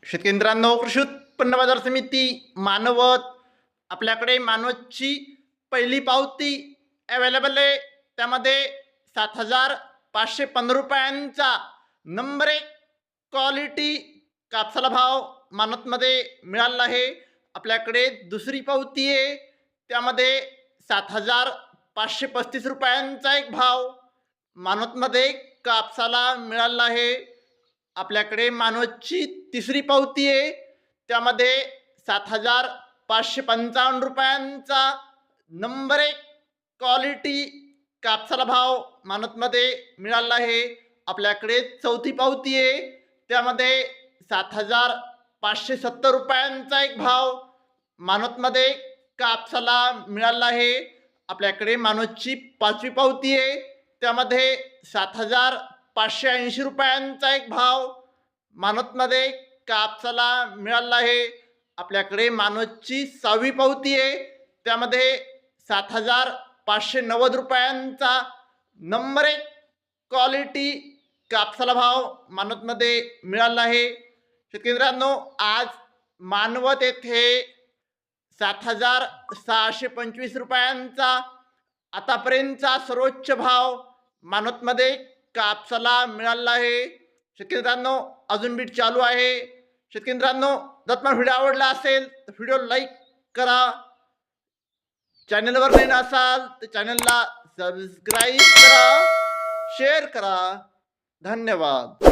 शेतकरी मित्रांनो, कृषी उत्पन्न बाजार समिती मानवत आपल्याकडे मानवतची पहिली पावती अवेलेबल आहे. त्यामध्ये 7,515 रुपयांचा नंबर 1 क्वालिटी कापसाला भाव मानवतमध्ये मिळाला आहे. आपल्याकडे दुसरी पावती आहे, त्यामध्ये 7,535 रुपयांचा एक भाव मानवतमध्ये कापसाला मिळाला आहे. आपल्याकडे मानवतची तिसरी पावती आहे, त्यामध्ये 7,555 रुपयांचा नंबर 1 क्वालिटी कापसाला भाव मानवतमध्ये मिळाला आहे. आपल्याकडे चौथी पावती आहे, त्यामध्ये 7,570 रुपयांचा एक भाव मानवतमध्ये कापसाला मिळाला आहे. आपल्याकडे मानवतची पाचवी पावती आहे, त्यामध्ये 7,580 रुपयांचा एक भाव मानवतमध्ये कापसाला मिळाला आहे. आपल्याकडे मानवतची सहावी पावती आहे, त्यामध्ये 7,590 रुपयांचा नंबर 1 क्वालिटी कापसाला भाव मानवतमध्ये मिळाला आहे. शेतकरी मित्रांनो, आज मानवत येथे 7,625 रुपयांचा आतापर्यंतचा सर्वोच्च भाव मानवतमध्ये कापसाला मिळाला आहे. शेतकरी मित्रांनो, अजून बीट चालू आहे. शेतकरी मित्रांनो, जर तुम्हाला व्हिडिओ आवडला असेल तर व्हिडिओ लाईक करा. चॅनलवर नवीन असाल तर चॅनलला सबस्क्राईब करा, शेअर करा. धन्यवाद.